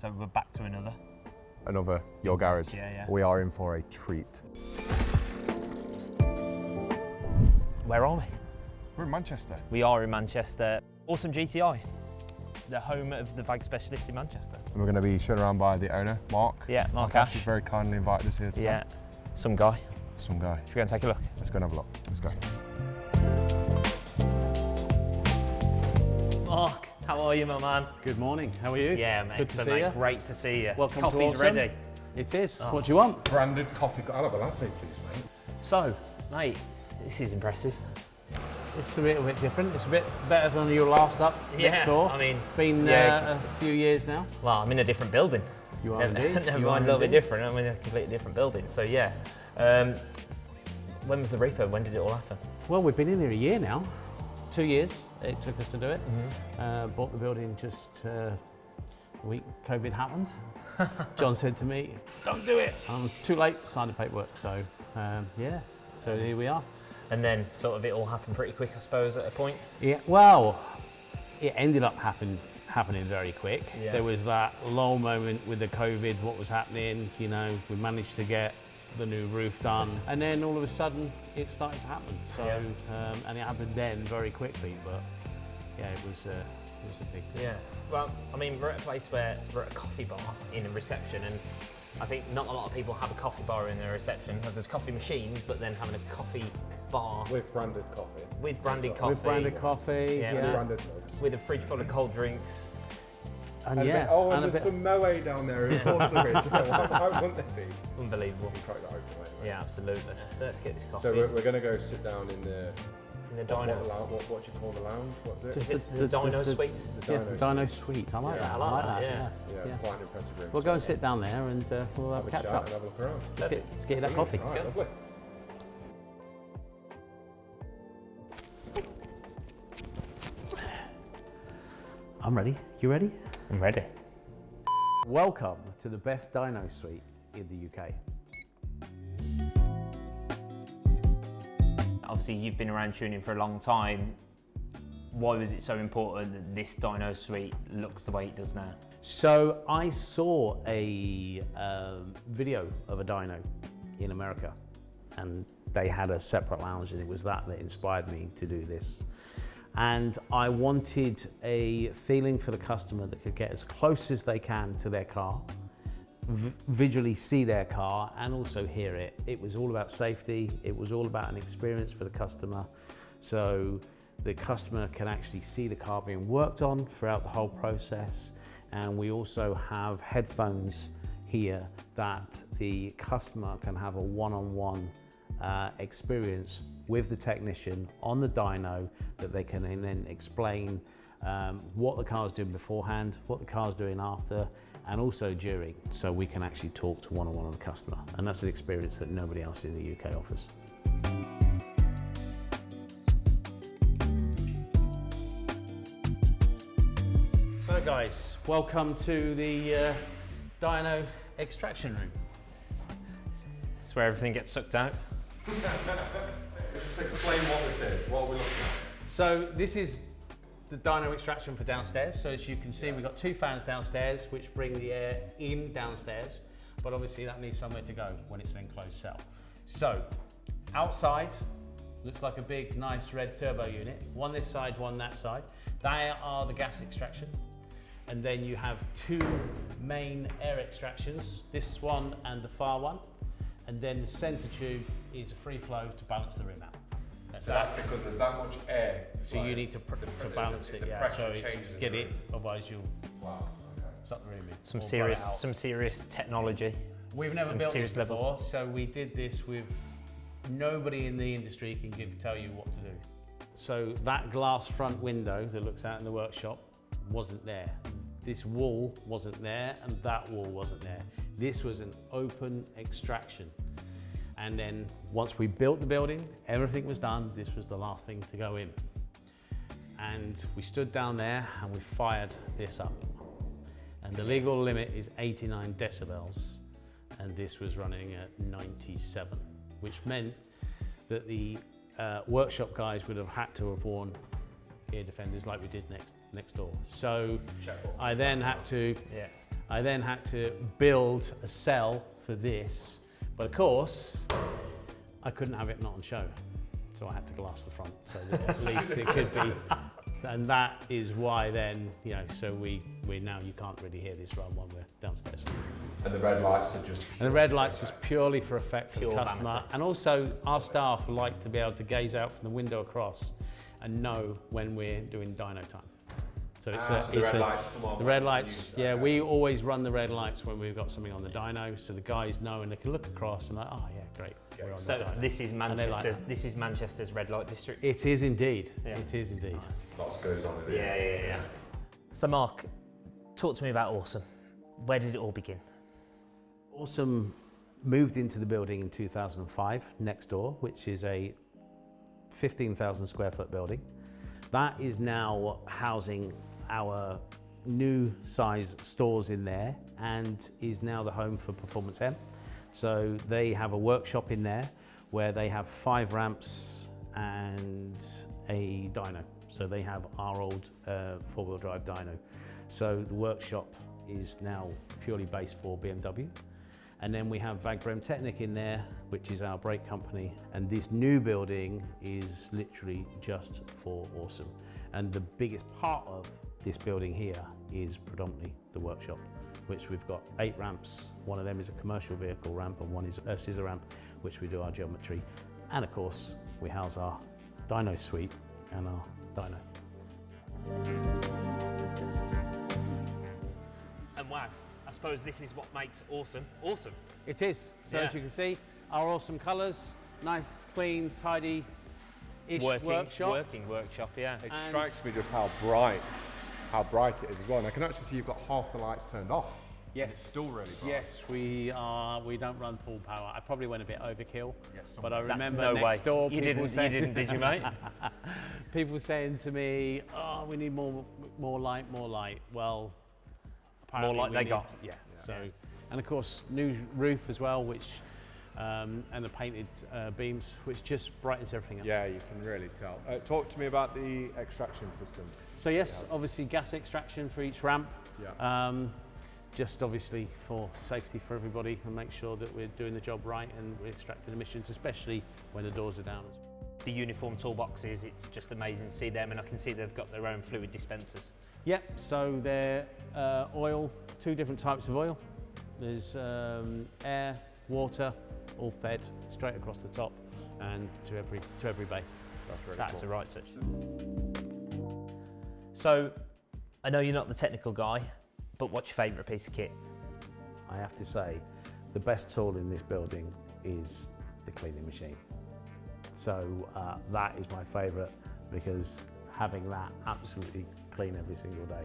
So we're back to another Your Garage. Yeah. We are in for a treat. Where are we? We're in Manchester. We are in Manchester. Awesome GTI, the home of the VAG Specialist in Manchester. And we're going to be shown around by the owner, Mark. Yeah, Mark Ash. Ash. Very kindly invited us here today. Yeah, some guy. Some guy. Should we go and take a look? Let's go and have a look. Let's go. Mark, how are you, my man? Good morning, how are you? Yeah, mate. Good to Excellent, see mate. you. Great to see you. Welcome Coffee's to Awesome. ready. It is. What do you want? Branded coffee. I'll have a latte, please, mate. So, mate, this is impressive. It's a little bit different. It's a bit better than your last up next door. I mean, been yeah. a few years now. Well, I'm in a different building. You are indeed. Never You mind, are a little bit indeed. different. I'm in a completely different building. So yeah. When was the refurb? When did it all happen? Well, we've been in here a year now. 2 years it took us to do it. Bought the building just the week COVID happened. John said to me, "Don't do it." I'm too late. Signed the paperwork. So yeah. So here we are. And then sort of it all happened pretty quick, I suppose, at a point. Yeah, well, it ended up happening very quick. Yeah. There was that lull moment with the COVID, what was happening, you know, we managed to get the new roof done, and then all of a sudden it started to happen. So, Yeah. and it happened then very quickly, but yeah, it was a big thing. Yeah. Well, I mean, we're at a place where we're at a coffee bar in a reception, and I think not a lot of people have a coffee bar in their reception. There's coffee machines, but then having a coffee bar With branded coffee. with branded coffee, With branded coffee, Yeah, yeah. Branded mugs. with a fridge full of cold drinks. And And yeah, oh, and and a there's bit, some Moe down there, of course there is. Why wouldn't there be? Unbelievable. Crack that open, mate. Yeah, absolutely. So let's get this coffee So we're going to go sit down in the in the what, Dyno. what you call the lounge? What's it? Is it the Dyno Suite? The yeah, Dyno Dyno Suite. Suite. I like Yeah, that. I like that, yeah. Yeah, quite an impressive room. We'll go and sit down there and we'll have a catch chat up. and have a look around. Let's get you that coffee. All right, lovely. I'm ready. You ready? I'm ready. Welcome to the best Dyno Suite in the UK. Obviously, you've been around tuning for a long time. Why was it so important that this Dyno Suite looks the way it does now? So I saw a video of a dyno in America, and they had a separate lounge, and it was that inspired me to do this. And I wanted a feeling for the customer that could get as close as they can to their car, visually see their car and also hear it. It was all about safety. It was all about an experience for the customer. So the customer can actually see the car being worked on throughout the whole process. And we also have headphones here that the customer can have a one-on-one experience with the technician on the dyno, that they can then explain what the car's doing beforehand, what the car's doing after, and also during, so we can actually talk to one-on-one on the customer. And that's an experience that nobody else in the UK offers. So guys, welcome to the dyno extraction room. It's where everything gets sucked out. Just explain what this is. What are we looking at? So this is the dyno extraction for downstairs. So as you can see, we've got 2 fans downstairs which bring the air in downstairs, but obviously that needs somewhere to go when it's an enclosed cell. So outside, looks like a big, nice red turbo unit. One this side, one that side. They are the gas extraction. And then you have 2 main air extractions, this one and the far one. And then the center tube is a free flow to balance the rim out. So that's because there's that much air. So you need to balance it, yeah. So it's get it, otherwise you'll suck the rim in. Some serious technology. We've never and built this serious before, levels. so we did this with nobody in the industry can tell you what to do. So that glass front window that looks out in the workshop wasn't there. This wall wasn't there, and that wall wasn't there. This was an open extraction. And then once we built the building, everything was done, this was the last thing to go in. And we stood down there and we fired this up. And the legal limit is 89 decibels, and this was running at 97, which meant that the workshop guys would have had to have worn ear defenders like we did next door. So I then had to I then had to build a cell for this, but of course, I couldn't have it not on show. So I had to glass the front so that at least it could be. And that is why then, you know, so we now you can't really hear this run when we're downstairs. And the red lights are just... And the red lights is purely for effect for Pure the customer. vanity. And also our staff like to be able to gaze out from the window across and know when we're doing dyno time. So it's so the red lights come on. the red lights, yeah, we always run the red lights when we've got something on the dyno, so the guys know and they can look across and like, oh yeah, great, we're on the So dyno. this is And they like Manchester's. that. This is Manchester's red light district. It is indeed. Yeah. It is indeed. Lots goes on in here. Yeah. So Mark, talk to me about Awesome. Where did it all begin? Awesome moved into the building in 2005 next door, which is a 15,000 square foot building. That is now housing our new size stores in there and is now the home for Performance M. So they have a workshop in there where they have 5 ramps and a dyno. So they have our old 4-wheel drive dyno. So the workshop is now purely based for BMW. And then we have Vagbrem Technic in there, which is our brake company. And this new building is literally just for Awesome. And the biggest part of this building here is predominantly the workshop, which we've got 8 ramps. One of them is a commercial vehicle ramp and one is a scissor ramp, which we do our geometry. And of course, we house our Dyno Suite and our dyno. And wow, I suppose this is what makes Awesome awesome. It is. So Yeah. as you can see, our awesome colours, nice, clean, tidy-ish workshop. Working workshop, yeah. It And- strikes me just how bright it is as well. And I can actually see you've got half the lights turned off. Yes. It's still really bright. Yes, we don't run full power. I probably went a bit overkill, Yes, but I remember no next way. door You people didn't, saying, did you, mate? people saying to me, "Oh, we need more light, more light." Well, apparently light we they need- got. Yeah. So, and of course, new roof as well, which and the painted beams, which just brightens everything up. Yeah, you can really tell. Talk to me about the extraction system. So yes, obviously gas extraction for each ramp. Yeah. Just obviously for safety for everybody and make sure that we're doing the job right and we're extracting emissions, especially when the doors are down. The uniform toolboxes, it's just amazing to see them, and I can see they've got their own fluid dispensers. Yep, so they're oil, 2 different types of oil. There's air, water, all fed straight across the top and to every bay. That's really That's cool. a right touch. So, I know you're not the technical guy, but what's your favourite piece of kit? I have to say, the best tool in this building is the cleaning machine. So that is my favourite because having that absolutely clean every single day,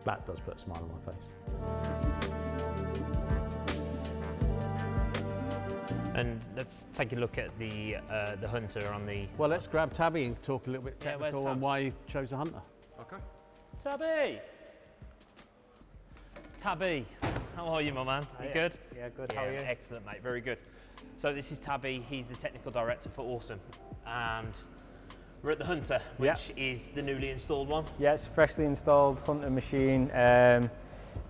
that does put a smile on my face. And let's take a look at the Hunter on the... Well, let's grab Tabby and talk a little bit Yeah, where's technical on Tabs? why you chose a Hunter. Okay. Tabby! Tabby, how are you, my man? You good? Yeah, good. How are you? Excellent, mate. Very good. So this is Tabby. He's the technical director for Awesome, and we're at the Hunter, which is the newly installed one. Yeah, it's a freshly installed Hunter machine.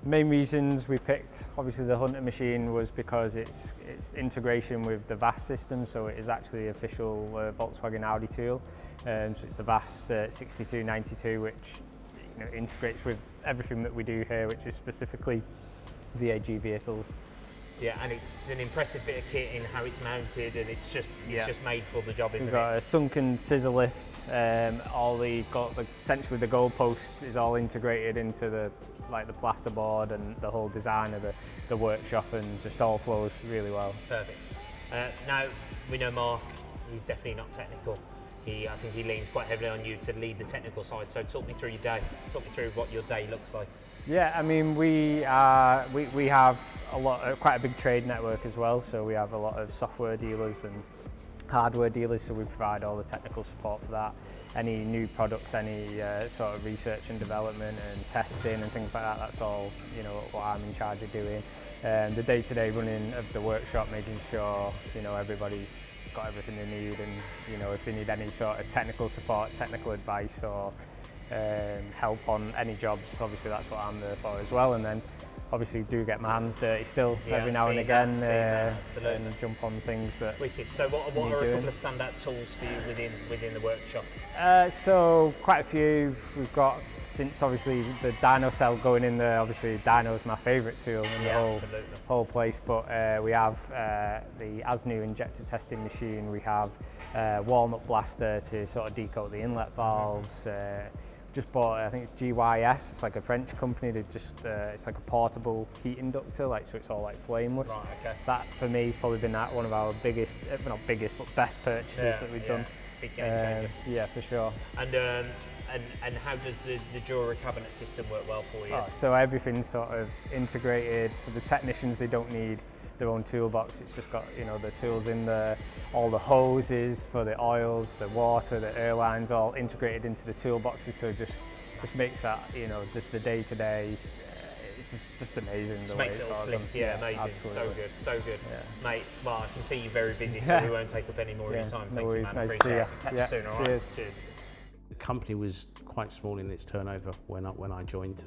Main reasons we picked, obviously, the Hunter machine was because it's integration with the VAS system, so it is actually the official Volkswagen Audi tool. So it's the VAS 6292, which integrates with everything that we do here, which is specifically VAG vehicles. Yeah, and it's an impressive bit of kit in how it's mounted, and it's just made for the job, isn't We've it? got a sunken scissor lift. Essentially the goalpost is all integrated into the plasterboard and the whole design of the workshop, and just all flows really well. Perfect. Now we know Mark. He's definitely not technical. I think he leans quite heavily on you to lead the technical side. So talk me through your day. Talk me through what your day looks like. Yeah, I mean we have quite a big trade network as well. So we have a lot of software dealers and hardware dealers. So we provide all the technical support for that. Any new products, any sort of research and development and testing and things like that. That's all what I'm in charge of doing. The day-to-day running of the workshop, making sure everybody's got everything they need, and if they need any sort of technical support, technical advice, or help on any jobs, obviously that's what I'm there for as well. And then obviously do get my hands dirty still Yeah, every now and see that, again, see that, absolutely. and jump on things that. Wicked. So what you're are a doing. couple of standout tools for you within the workshop? So quite a few we've got since obviously the dyno cell going in there. Obviously dyno is my favourite tool in the whole place, but we have the ASNU injector testing machine, we have walnut blaster to sort of decoat the inlet valves. Just bought, I think it's GYS, it's like a French company, they just, it's like a portable heat inductor, like, so it's all like flameless. Right, okay. That for me has probably been one of our biggest, not biggest, but best purchases that we've done. Big game changer. Yeah, for sure. And how does the jewellery cabinet system work well for you? Oh, so everything's sort of integrated, so the technicians, they don't need their own toolbox, it's just got, you know, the tools in there, all the hoses for the oils, the water, the air lines, all integrated into the toolboxes, so it just makes that, you know, just the day-to-day, it's just amazing. Just makes it all slick, yeah, amazing, absolutely. so good. Yeah. Mate, well, I can see you're very busy, so we won't take up any more of your time. Thank you, man. Nice to see you. Catch you soon, all right? Cheers. Cheers. The company was quite small in its turnover when I joined.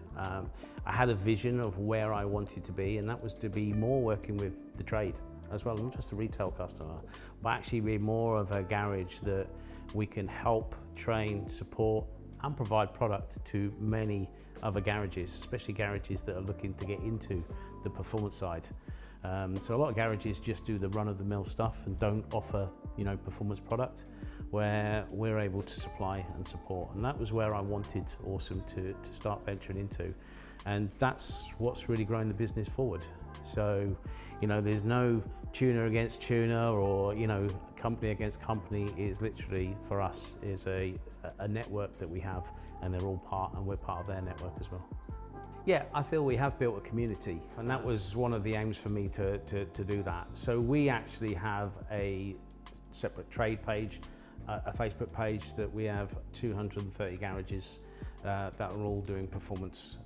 I had a vision of where I wanted to be, and that was to be more working with the trade as well, not just a retail customer, but actually be more of a garage that we can help, train, support, and provide product to many other garages, especially garages that are looking to get into the performance side. So a lot of garages just do the run-of-the-mill stuff and don't offer, you know, performance product, where we're able to supply and support. And that was where I wanted Awesome to start venturing into. And that's what's really growing the business forward. So, you know, there's no tuner against tuner or, you know, company against company. It's literally, for us, is a network that we have, and they're all part, and we're part of their network as well. Yeah, I feel we have built a community, and that was one of the aims for me to do that. So we actually have a separate trade page, a Facebook page that we have 230 garages that are all doing performance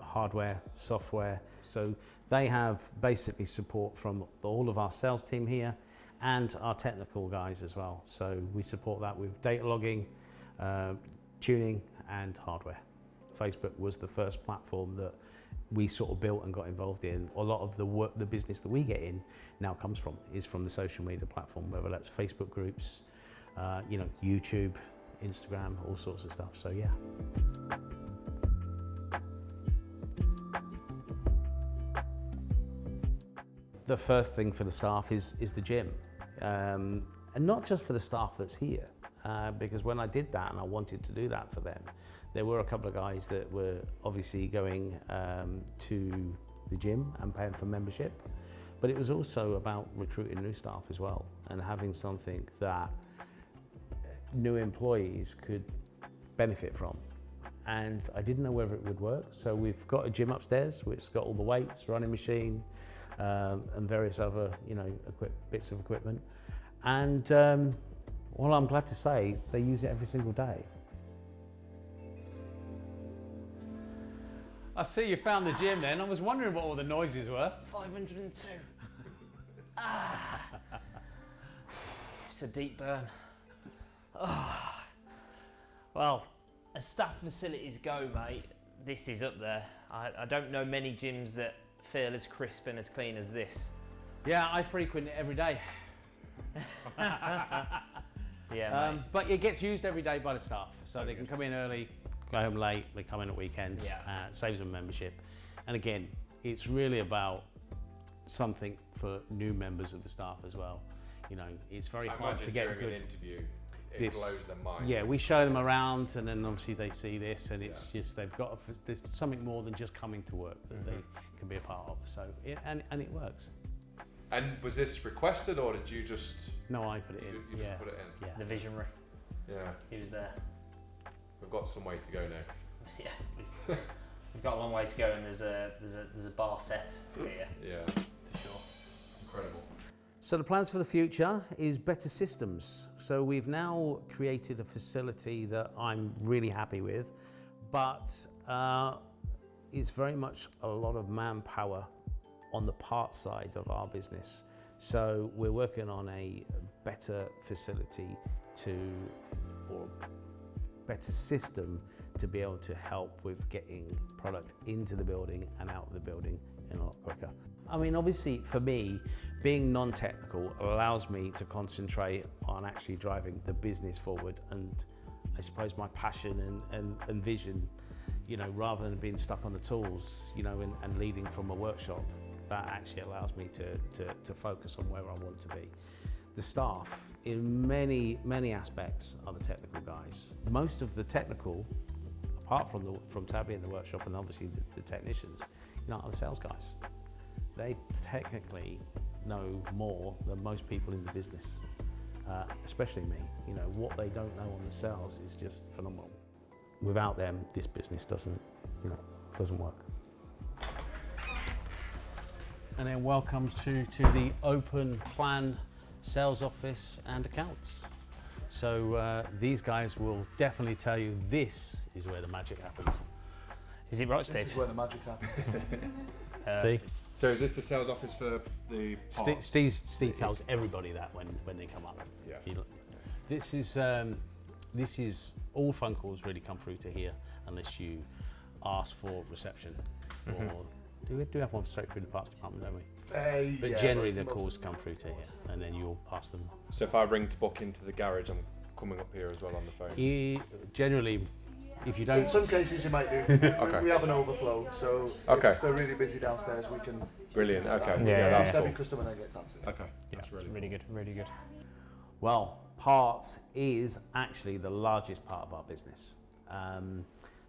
hardware, software. So they have basically support from all of our sales team here and our technical guys as well. So we support that with data logging, tuning and hardware. Facebook was the first platform that we sort of built and got involved in. A lot of the work, the business that we get in now is from the social media platform, whether that's Facebook groups, you know, YouTube, Instagram, all sorts of stuff. So yeah. The first thing for the staff is the gym, and not just for the staff that's here, because when I did that and I wanted to do that for them, there were a couple of guys that were obviously going to the gym and paying for membership, but it was also about recruiting new staff as well and having something that new employees could benefit from. And I didn't know whether it would work, so we've got a gym upstairs which has got all the weights, running machine, and various other, you know, bits of equipment. And well, I'm glad to say they use it every single day. I see you found the gym then. I was wondering what all the noises were. 502. It's a deep burn. Well, as staff facilities go, mate, this is up there. I don't know many gyms that feel as crisp and as clean as this. Yeah, I frequent it every day. Yeah, mate. But it gets used every day by the staff, so they can come in early, go home late, they come in at weekends, saves them membership. And again, it's really about something for new members of the staff as well. You know, it's very hard to get during good. An interview, it blows their mind. Yeah, we show them around, and then obviously they see this, and it's just there's something more than just coming to work that they can be a part of. So and it works. And was this requested, or did you just? No, I put it in. You just put it in. Yeah. The visionary. Yeah. He was there. We've got some way to go now. Yeah. We've got a long way to go, and there's a bar set here. Yeah. For sure. Incredible. So the plans for the future is better systems. So we've now created a facility that I'm really happy with, but it's very much a lot of manpower on the part side of our business. So we're working on a better facility or better system to be able to help with getting product into the building and out of the building in a lot quicker. I mean, obviously for me, being non-technical allows me to concentrate on actually driving the business forward, and I suppose my passion and vision, you know, rather than being stuck on the tools, you know, and leading from a workshop, that actually allows me to focus on where I want to be. The staff, in many aspects, are the technical guys. Most of the technical, apart from Tabby in the workshop and obviously the technicians, you know, are the sales guys. They technically know more than most people in the business, especially me. You know, what they don't know on the sales is just phenomenal. Without them, this business doesn't work. And then welcome to the open plan sales office and accounts. So these guys will definitely tell you this is where the magic happens. Is it right, Steve? This is where the magic happens. See? So is this the sales office for the parts? Steve tells everybody that when they come up. Yeah. This is all phone calls really come through to here unless you ask for reception. Or do we have one straight through the parts department, don't we? But Yeah, generally the calls come through to here and then you'll pass them. So if I ring to book into the garage, I'm coming up here as well on the phone? Generally, if you In don't... some cases you might do. Okay. We have an overflow, so Okay. if they're really busy downstairs, we can. Brilliant, okay. Yeah, that's Almost every cool. customer then gets answered. Okay, that's really Really good, really good. Well, parts is actually the largest part of our business.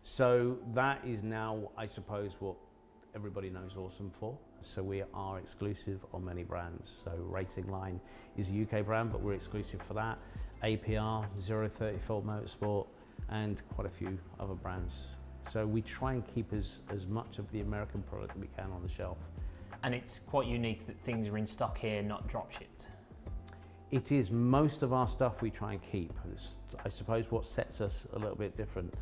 So that is now, I suppose, what everybody knows Awesome for. So we are exclusive on many brands. So Racing Line is a UK brand, but we're exclusive for that. APR, 034 Motorsport, and quite a few other brands. So we try and keep as much of the American product that we can on the shelf. And it's quite unique that things are in stock here, not drop shipped. It is. Most of our stuff we try and keep. It's, I suppose, what sets us a little bit different.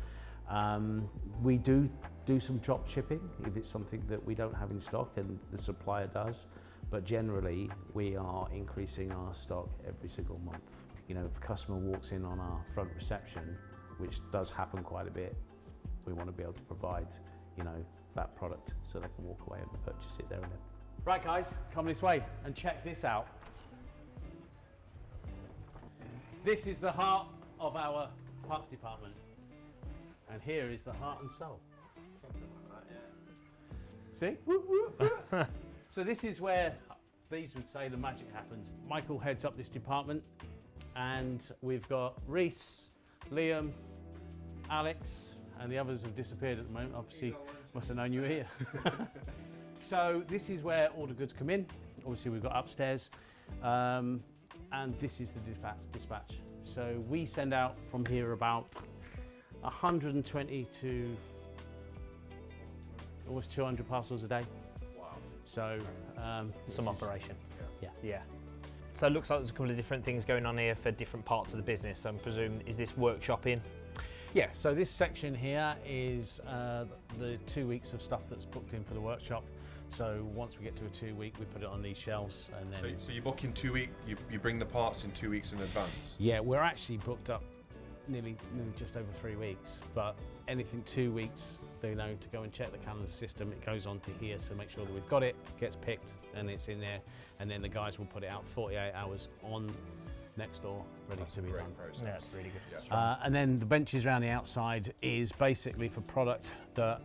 We do some drop shipping if it's something that we don't have in stock and the supplier does, but generally we are increasing our stock every single month. You know, if a customer walks in on our front reception, which does happen quite a bit, we want to be able to provide, you know, that product so they can walk away and purchase it there and then. Right guys, come this way and check this out. This is the heart of our parts department. And here is the heart and soul. See? So this is where these would say the magic happens. Michael heads up this department and we've got Reese, Liam, Alex, and the others have disappeared at the moment. Obviously, must have known you were here. So this is where all the goods come in. Obviously we've got upstairs, and this is the dispatch. So we send out from here about 120 to almost 200 parcels a day. Wow. So Some operation. Yeah. So it looks like there's a couple of different things going on here for different parts of the business. I presume, is this workshopping? Yeah, so this section here is the 2 weeks of stuff that's booked in for the workshop. So once we get to a 2 week, we put it on these shelves and then... So you book in 2 weeks, you bring the parts in 2 weeks in advance? Yeah, we're actually booked up nearly just over 3 weeks, but anything 2 weeks, they know to go and check the calendar system. It goes on to here, so make sure that we've got it, gets picked, and it's in there, and then the guys will put it out 48 hours on next door, ready to be done. Process. Yeah, that's really good. And then the benches around the outside is basically for product that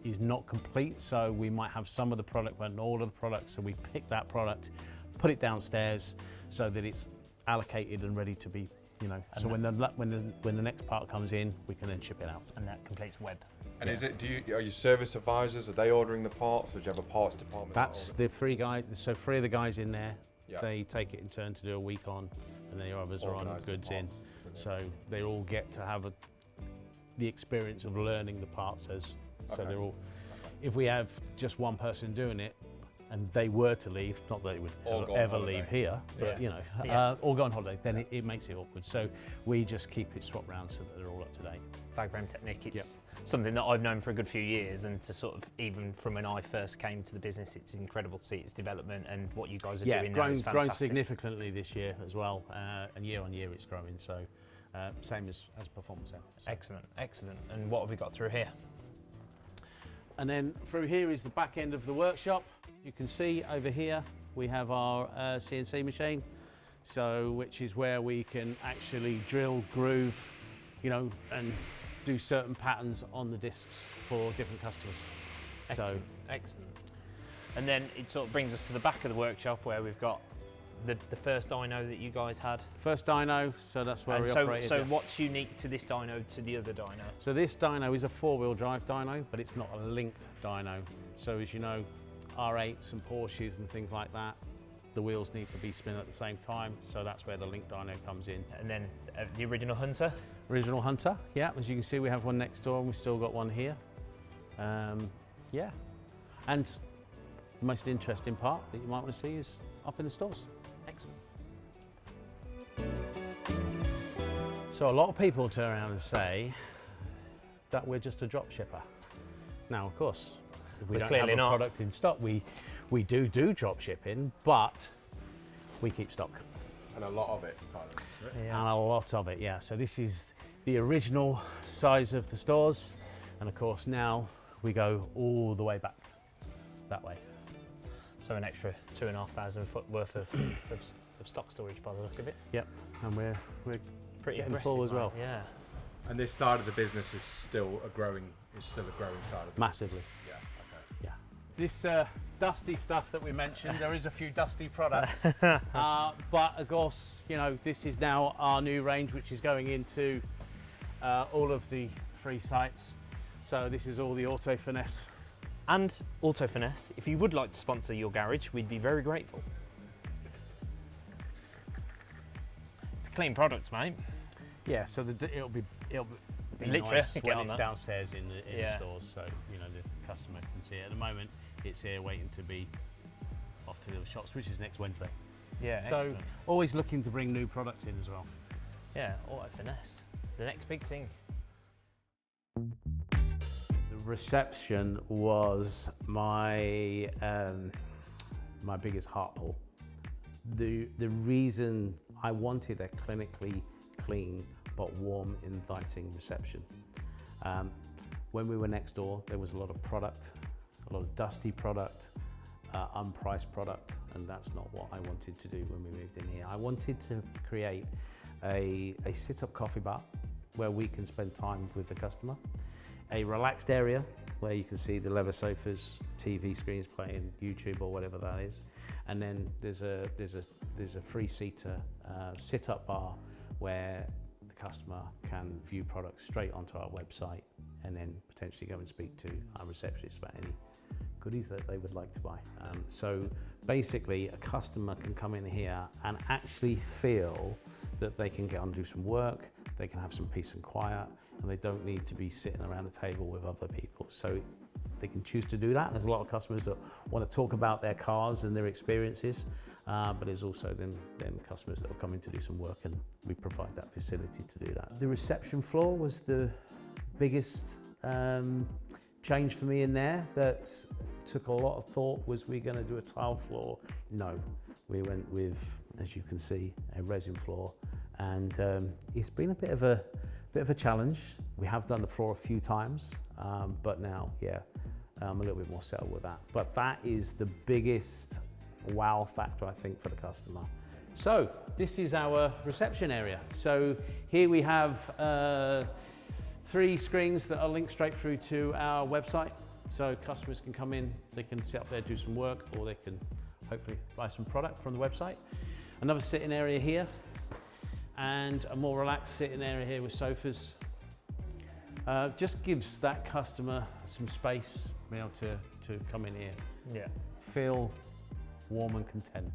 is not complete. So we might have some of the product, but not all of the product. So we pick that product, put it downstairs so that it's allocated and ready to be, you know. So when the next part comes in, we can then ship it out. And that completes web. And are you service advisors? Are they ordering the parts, or do you have a parts department? That's the three guys. So 3 of the guys in there, Yeah. they take it in turn to do a week on, and then the others are on Organised goods in. parts. Brilliant. So they all get to have the experience of learning the parts as. So Okay. they're all. If we have just one person doing it, and they were to leave, not that they would Or go on ever holiday. leave here, but Yeah. you know, Yeah. or go on holiday, then it makes it awkward. So we just keep it swapped round so that they're all up to date. Vagram Technique, it's something that I've known for a good few years, and to sort of, even from when I first came to the business, it's incredible to see its development, and what you guys are doing now is grown fantastic. significantly this year as well, and year on year it's growing. So same as Performance Center. So. Excellent, excellent. And what have we got through here? And then through here is the back end of the workshop. You can see over here we have our CNC machine, so which is where we can actually drill, groove, you know, and do certain patterns on the discs for different customers. Excellent, excellent. And then it sort of brings us to the back of the workshop where we've got the first dyno that you guys had. First dyno, so that's where we operated. So what's unique to this dyno to the other dyno? So this dyno is a 4-wheel drive dyno, but it's not a linked dyno. So as you know, R8s and Porsches and things like that, the wheels need to be spinning at the same time, so that's where the linked dyno comes in. And then the original Hunter? Original Hunter, yeah, as you can see we have one next door and we've still got one here. Yeah, and the most interesting part that you might want to see is up in the stores. Excellent. So a lot of people turn around and say that we're just a drop shipper. Now, of course, if we We're don't clearly have a not. product in stock, we do drop shipping, but we keep stock. And a lot of it, kind of. And a lot of it, yeah. So this is the original size of the stores, and of course now we go all the way back that way. So an extra 2,500 foot worth of stock storage by the look of it. Yep, and we're Pretty getting impressive, full as mate, well. Yeah. And this side of the business is still a growing side of the Massively. business. Yeah, okay. Yeah. This dusty stuff that we mentioned, there is a few dusty products, but of course, you know, this is now our new range, which is going into all of the free sites. So this is all the Auto Finesse. And Auto Finesse, if you would like to sponsor your garage, we'd be very grateful. It's a clean product, mate. Yeah, so it'll be Literally, nice get when on it's that. downstairs in the Yeah. stores, so you know the customer can see it. At the moment, it's here waiting to be off to the shops, which is next Wednesday. Yeah, So excellent. always looking to bring new products in as well. Yeah, Auto Finesse. The next big thing. The reception was my my biggest heart pull. The reason I wanted a clinically clean but warm, inviting reception. When we were next door, there was a lot of product, a lot of dusty product, unpriced product, and that's not what I wanted to do when we moved in here. I wanted to create a sit-up coffee bar where we can spend time with the customer, a relaxed area where you can see the leather sofas, TV screens playing YouTube or whatever that is, and then there's a free-seater sit-up bar where the customer can view products straight onto our website and then potentially go and speak to our receptionist about any goodies that they would like to buy. So basically a customer can come in here and actually feel that they can get on and do some work, they can have some peace and quiet, and they don't need to be sitting around a table with other people. So they can choose to do that. There's a lot of customers that want to talk about their cars and their experiences, but there's also them customers that are coming to do some work, and we provide that facility to do that. The reception floor was the biggest change for me in there that took a lot of thought. Was we going to do a tile floor? No, we went with, as you can see, a resin floor, and it's been a bit of a challenge. We have done the floor a few times, but now, yeah, I'm a little bit more settled with that. But that is the biggest wow factor, I think, for the customer. So this is our reception area. So here we have 3 screens that are linked straight through to our website. So customers can come in, they can sit up there, do some work, or they can hopefully buy some product from the website. Another sitting area here, and a more relaxed sitting area here with sofas. Just gives that customer some space, be able to come in here, Yeah. feel warm and content.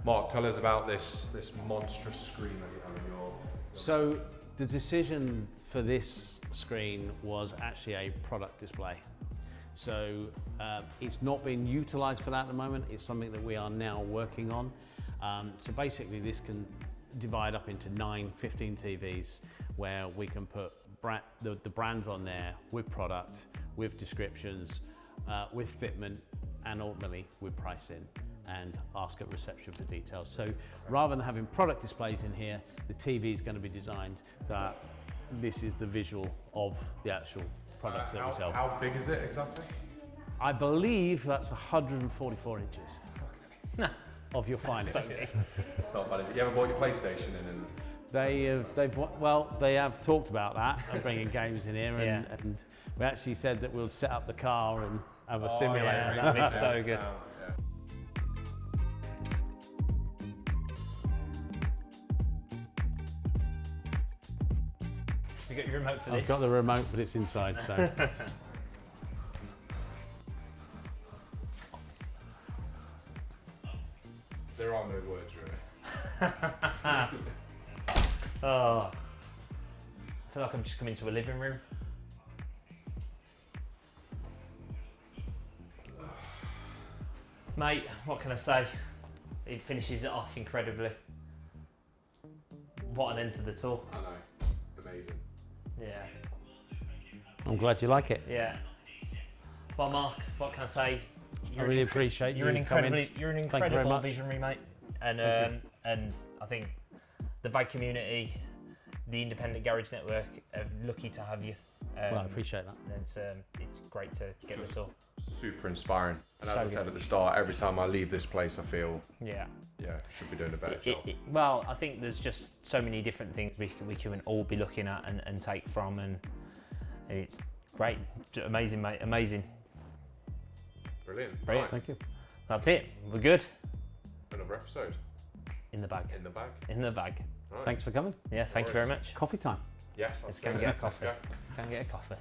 Mark, tell us about this monstrous screen that you have in your... So the decision for this screen was actually a product display. So it's not being utilized for that at the moment. It's something that we are now working on. So basically this can divide up into 15 TVs where we can put the brands on there with product, with descriptions, with fitment, and ultimately with pricing, and ask at reception for details. So rather than having product displays in here, the TV is going to be designed that this is the visual of the actual products that we sell. How big is it exactly? I believe that's 144 inches of your finest. It's not bad, is it? You ever bought your PlayStation in and They have talked about that and bringing games in here, Yeah. and we actually said that we'll set up the car and have a simulator. yeah, that'd be so good. You got your remote for this? I've got the remote, but it's inside, so. There are no words really. Oh, I feel like I'm just coming to a living room. Mate, what can I say? It finishes it off incredibly. What an end to the tour. I know. Amazing. Yeah, I'm glad you like it. yeah. Well, Mark, what can I say? I really appreciate You're an you coming. you're an Thank you very incredible much. visionary, mate. And I think the VAG community, the independent garage network, are lucky to have you. Well, I appreciate that. It's great to get this all. Super inspiring. And as So I said good. at the start, every time I leave this place, I feel, Yeah. should be doing a better job. Well, I think there's just so many different things we can all be looking at and take from, and it's great. Amazing, mate. Amazing. Brilliant. Brilliant. Right. Thank you. That's it. We're good. Another episode In the bag. in the bag. In the bag. Right. Thanks for coming. Yeah, thank you very much. Coffee time. Yes. Let's go and get a coffee. Let's go and get a coffee.